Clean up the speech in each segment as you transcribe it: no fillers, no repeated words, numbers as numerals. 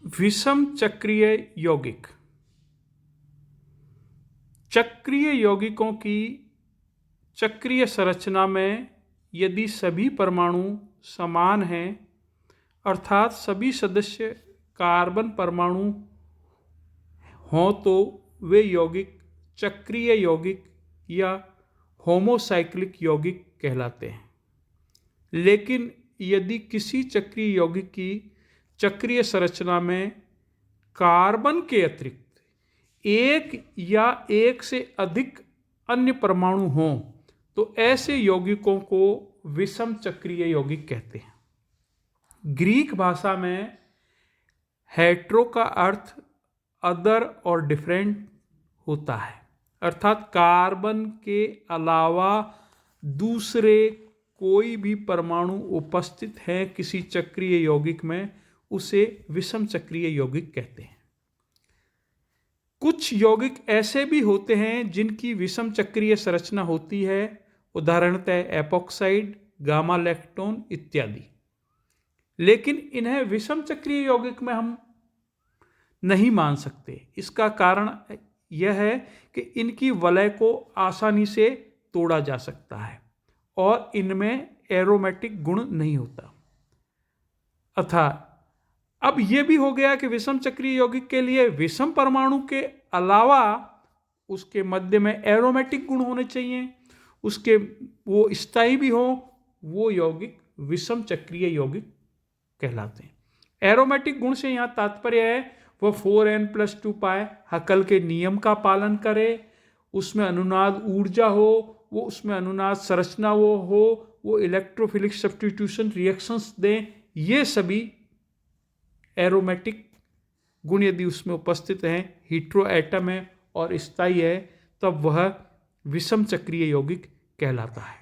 विषम चक्रीय यौगिक। चक्रीय यौगिकों की चक्रीय संरचना में यदि सभी परमाणु समान हैं, अर्थात सभी सदस्य कार्बन परमाणु हों, तो वे यौगिक चक्रीय यौगिक या होमोसाइक्लिक यौगिक कहलाते हैं। लेकिन यदि किसी चक्रीय यौगिक की चक्रीय संरचना में कार्बन के अतिरिक्त एक या एक से अधिक अन्य परमाणु हों, तो ऐसे यौगिकों को विषम चक्रीय यौगिक कहते हैं। ग्रीक भाषा में हेट्रो का अर्थ अदर और डिफरेंट होता है, अर्थात कार्बन के अलावा दूसरे कोई भी परमाणु उपस्थित है किसी चक्रीय यौगिक में, उसे विषम चक्रीय यौगिक कहते हैं। कुछ यौगिक ऐसे भी होते हैं जिनकी विषम चक्रीय संरचना होती है, उदाहरणतः एपॉक्साइड, गामा लैक्टोन इत्यादि। लेकिन इन्हें विषम चक्रीय यौगिक में हम नहीं मान सकते। इसका कारण यह है कि इनकी वलय को आसानी से तोड़ा जा सकता है और इनमें एरोमेटिक गुण नहीं होता। अतः अब यह भी हो गया कि विषम चक्रीय यौगिक के लिए विषम परमाणु के अलावा उसके मध्य में एरोमेटिक गुण होने चाहिए, उसके वो स्थायी भी हो, वो यौगिक विषम चक्रीय यौगिक कहलाते हैं। एरोमेटिक गुण से यहाँ तात्पर्य है वह 4n+2 पाए हकल के नियम का पालन करे, उसमें अनुनाद ऊर्जा हो, वो उसमें अनुनाद संरचना वो इलेक्ट्रोफिलिक सब्स्टिट्यूशन रिएक्शंस दें। ये सभी एरोमेटिक गुण यदि उसमें उपस्थित हैं, हीट्रो एटम है और स्थायी है, तब वह विषम चक्रीय यौगिक कहलाता है।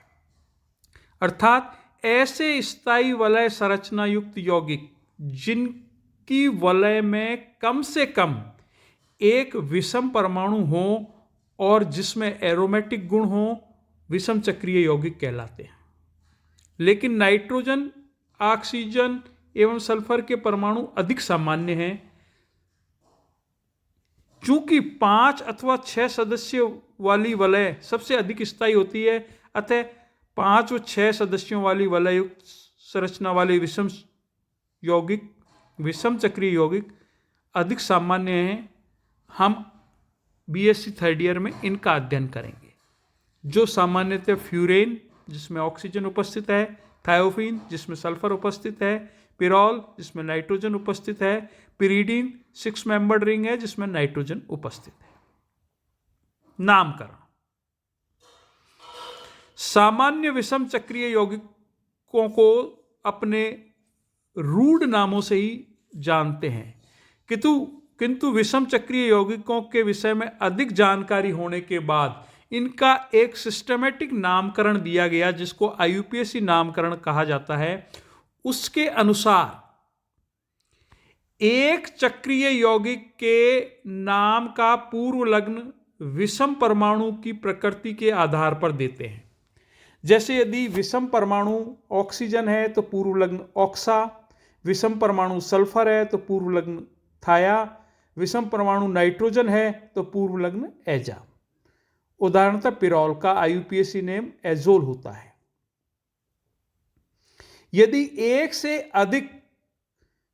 अर्थात ऐसे स्थायी वलय संरचना युक्त यौगिक जिनकी वलय में कम से कम एक विषम परमाणु हो और जिसमें एरोमेटिक गुण हो, विषम चक्रीय यौगिक कहलाते हैं। लेकिन नाइट्रोजन, ऑक्सीजन एवं सल्फर के परमाणु अधिक सामान्य हैं। चूंकि 5 अथवा 6 सदस्यों वाली वलय सबसे अधिक स्थायी होती है, अतः 5 व 6 सदस्यों वाली वलय युक्त संरचना वाले विषम चक्रीय यौगिक अधिक सामान्य हैं। हम बीएससी थर्ड ईयर में इनका अध्ययन करेंगे, जो सामान्यतः फ्यूरेन जिसमें ऑक्सीजन उपस्थित है, थायोफीन जिसमें सल्फर उपस्थित है, पिरॉल जिसमें नाइट्रोजन उपस्थित है, पिरीडीन 6 मेंबर्ड रिंग है जिसमें नाइट्रोजन उपस्थित है। नामकरण। सामान्य विषम चक्रीय यौगिकों को अपने रूढ़ नामों से ही जानते हैं, किंतु विषम चक्रीय यौगिकों के विषय में अधिक जानकारी होने के बाद इनका एक सिस्टमेटिक नामकरण दिया गया, जिसको IUPAC नामकरण कहा जाता है। उसके अनुसार एक चक्रीय यौगिक के नाम का पूर्व लग्न विषम परमाणु की प्रकृति के आधार पर देते हैं। जैसे यदि विषम परमाणु ऑक्सीजन है तो पूर्व लग्न ऑक्सा, विषम परमाणु सल्फर है तो पूर्व लग्न थाया, विषम परमाणु नाइट्रोजन है तो पूर्व लग्न एजा। उदाहरणतः पिरॉल का IUPAC नेम एजोल होता है। यदि एक से अधिक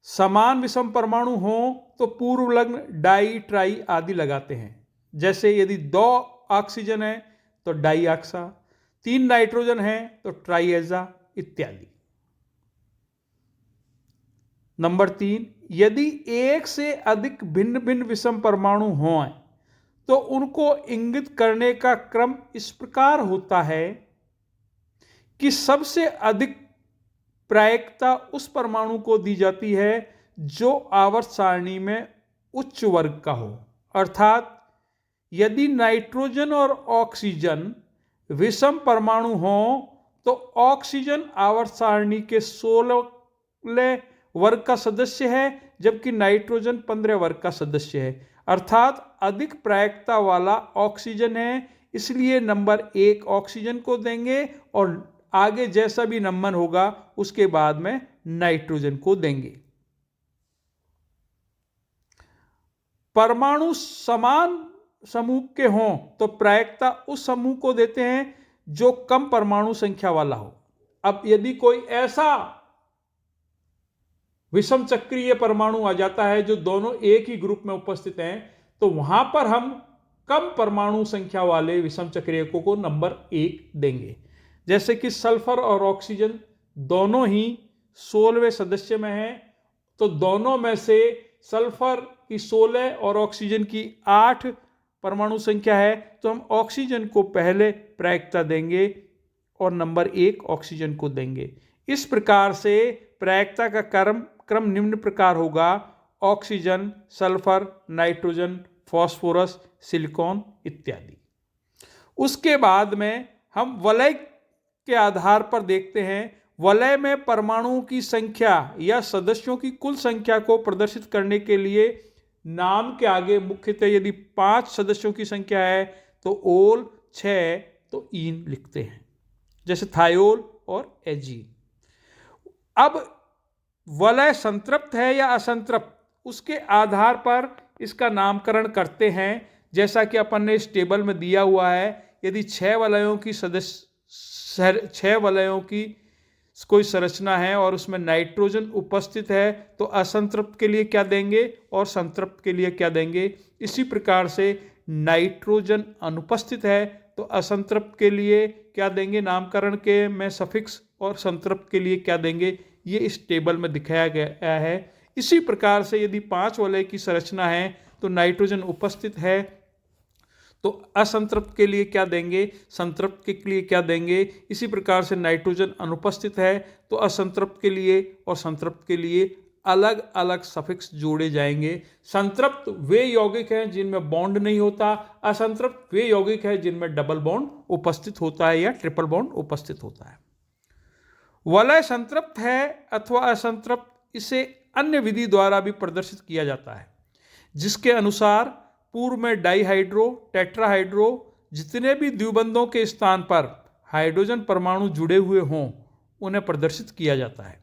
समान विषम परमाणु हो तो पूर्व लग्न डाई, ट्राई आदि लगाते हैं। जैसे यदि 2 ऑक्सीजन है तो डाई ऑक्सा, 3 नाइट्रोजन है तो ट्राइएजा इत्यादि। नंबर 3, यदि एक से अधिक भिन्न भिन्न विषम परमाणु हों तो उनको इंगित करने का क्रम इस प्रकार होता है कि सबसे अधिक प्रायिकता उस परमाणु को दी जाती है जो आवर्त सारणी में उच्च वर्ग का हो। अर्थात यदि नाइट्रोजन और ऑक्सीजन विषम परमाणु हो तो ऑक्सीजन आवर्त सारणी के 16 वर्ग का सदस्य है, जबकि नाइट्रोजन 15 वर्ग का सदस्य है। अर्थात अधिक प्रायिकता वाला ऑक्सीजन है, इसलिए नंबर 1 ऑक्सीजन को देंगे और आगे जैसा भी नंबर होगा उसके बाद में नाइट्रोजन को देंगे। परमाणु समान समूह के हों तो प्रायिकता उस समूह को देते हैं जो कम परमाणु संख्या वाला हो। अब यदि कोई ऐसा विषम चक्रीय परमाणु आ जाता है जो दोनों एक ही ग्रुप में उपस्थित हैं, तो वहां पर हम कम परमाणु संख्या वाले विषम चक्रीयकों को नंबर 1 देंगे। जैसे कि सल्फर और ऑक्सीजन दोनों ही 16वें सदस्य में हैं, तो दोनों में से सल्फर की 16 और ऑक्सीजन की 8 परमाणु संख्या है, तो हम ऑक्सीजन को पहले प्रायिकता देंगे और नंबर 1 ऑक्सीजन को देंगे। इस प्रकार से प्रायिकता का क्रम निम्न प्रकार होगा: oxygen, sulphur, nitrogen, phosphorus, silicon इत्यादि। उसके बाद में हम वलय के आधार पर देखते हैं। वलय में परमाणुओं की संख्या या सदस्यों की कुल संख्या को प्रदर्शित करने के लिए नाम के आगे मुख्यतः यदि 5 सदस्यों की संख्या है तो ओल, 6 तो ईन लिखते हैं, जैसे थायोल और एजीन। अब वलय संतृप्त है या असंतृप्त, उसके आधार पर इसका नामकरण करते हैं। जैसा कि अपन ने इस टेबल में दिया हुआ है, यदि 6 वलयों की कोई संरचना है और उसमें नाइट्रोजन उपस्थित है तो असंतृप्त के लिए क्या देंगे और संतृप्त के लिए क्या देंगे। इसी प्रकार से नाइट्रोजन अनुपस्थित है तो असंतृप्त के लिए क्या देंगे नामकरण के में सफिक्स, और संतृप्त के लिए क्या देंगे, ये इस टेबल में दिखाया गया है। इसी प्रकार से यदि 5 वलय की संरचना है तो नाइट्रोजन उपस्थित है तो असंतृप्त के लिए क्या देंगे, संतृप्त के लिए क्या देंगे। इसी प्रकार से नाइट्रोजन अनुपस्थित है तो असंतृप्त के लिए और संतृप्त के लिए अलग अलग सफिक्स जोड़े जाएंगे। संतृप्त वे यौगिक हैं जिनमें बॉन्ड नहीं होता, असंतृप्त वे यौगिक हैं जिनमें डबल बॉन्ड उपस्थित होता है या ट्रिपल बॉन्ड उपस्थित होता है। वलय संतृप्त है अथवा असंतृप्त, इसे अन्य विधि द्वारा भी प्रदर्शित किया जाता है, जिसके अनुसार पूर्व में डाइहाइड्रो, टेट्राहाइड्रो जितने भी द्विबंधों के स्थान पर हाइड्रोजन परमाणु जुड़े हुए हों उन्हें प्रदर्शित किया जाता है।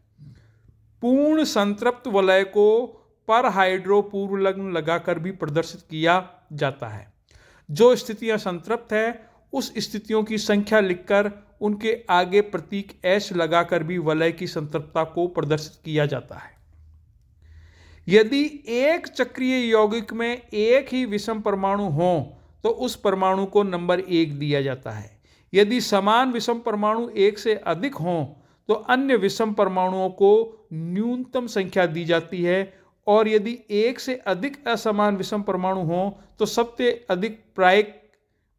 पूर्ण संतृप्त वलय को पर हाइड्रो पूर्व लग्न लगाकर भी प्रदर्शित किया जाता है। जो स्थितियां संतृप्त है उस स्थितियों की संख्या लिखकर उनके आगे प्रतीक एच लगाकर भी वलय की संतृप्तता को प्रदर्शित किया जाता है। यदि एक चक्रीय यौगिक में एक ही विषम परमाणु हो तो उस परमाणु को नंबर 1 दिया जाता है। यदि समान विषम परमाणु एक से अधिक हों तो अन्य विषम परमाणुओं को न्यूनतम संख्या दी जाती है, और यदि एक से अधिक असमान विषम परमाणु हों तो सबसे अधिक प्रायिक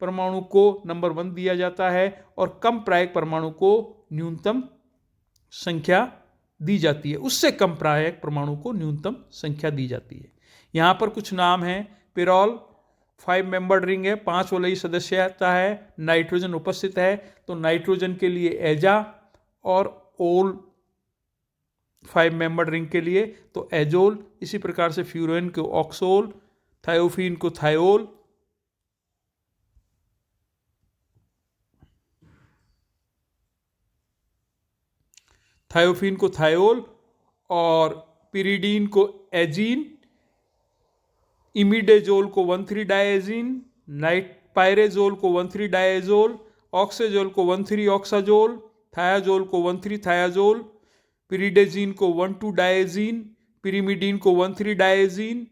परमाणु को नंबर 1 दिया जाता है और कम प्रायिक परमाणु को न्यूनतम संख्या दी जाती है, उससे कम प्रायिक परमाणु को न्यूनतम संख्या दी जाती है। यहाँ पर कुछ नाम हैं। पिरॉल 5 मेंबर्ड रिंग है, 5 वलयी सदस्यता है, नाइट्रोजन उपस्थित है तो नाइट्रोजन के लिए एजा, और ओल 5 मेंबर्ड रिंग के लिए तो एजोल। इसी प्रकार से फ्यूरेन को ऑक्सोल, थायोफीन को थायोल, थायोफीन को थायोल, और पिरीडीन को एजीन, इमिडेजोल को 1,3 डायजीन, पायरेजोल को 1,3 डायजोल, ऑक्सेजोल को 1,3 ऑक्साजोल, थायाजोल को 1,3 थायाजोल, पिरिडेजीन को 1,2 डायजीन, पिरिमिडीन को 1,3 डायजीन,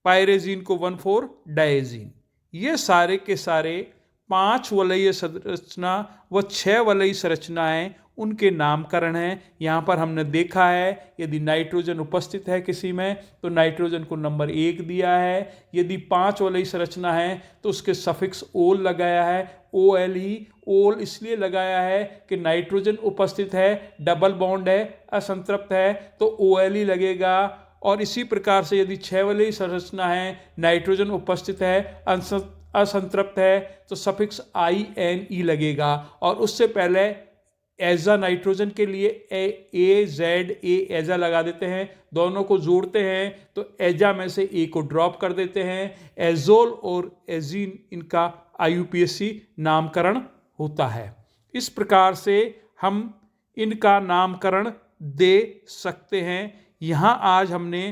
पायरेजीन को 1,4 डायजीन। ये सारे के सारे 5 वलयीय संरचना व 6 वलयी संरचनाएं उनके नामकरण हैं। यहाँ पर हमने देखा है यदि नाइट्रोजन उपस्थित है किसी में तो नाइट्रोजन को नंबर 1 दिया है। यदि 5 वलयी संरचना है तो उसके सफिक्स ओल लगाया है, OL ही। ओल इसलिए लगाया है कि नाइट्रोजन उपस्थित है, डबल बॉन्ड है, असंतृप्त है तो OL ही लगेगा। और इसी प्रकार से यदि 6 वलयी संरचना है, नाइट्रोजन उपस्थित है, असंतृप्त है तो सफिक्स INE लगेगा। और उससे पहले एजा नाइट्रोजन के लिए AZA एजा लगा देते हैं, दोनों को जोड़ते हैं तो एजा में से A को ड्रॉप कर देते हैं। एजोल और एजीन इनका IUPAC नामकरण होता है। इस प्रकार से हम इनका नामकरण दे सकते हैं। यहाँ आज हमने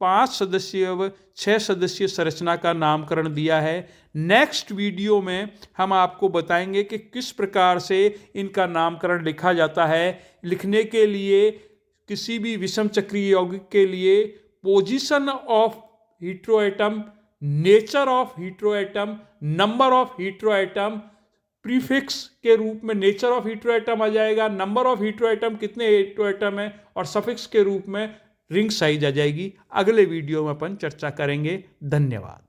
5 सदस्यीय व 6 सदस्यीय संरचना का नामकरण दिया है। नेक्स्ट वीडियो में हम आपको बताएंगे कि किस प्रकार से इनका नामकरण लिखा जाता है। लिखने के लिए किसी भी विषम चक्रीय यौगिक के लिए position of heteroatom, nature of heteroatom, number of heteroatom, prefix के रूप में नेचर ऑफ हीटेरोएटम आ जाएगा, नंबर ऑफ हीटेरोएटम कितने हीटेरोएटम है, और सफिक्स के रूप में रिंग साइज आ जाएगी। अगले वीडियो में अपन चर्चा करेंगे। धन्यवाद।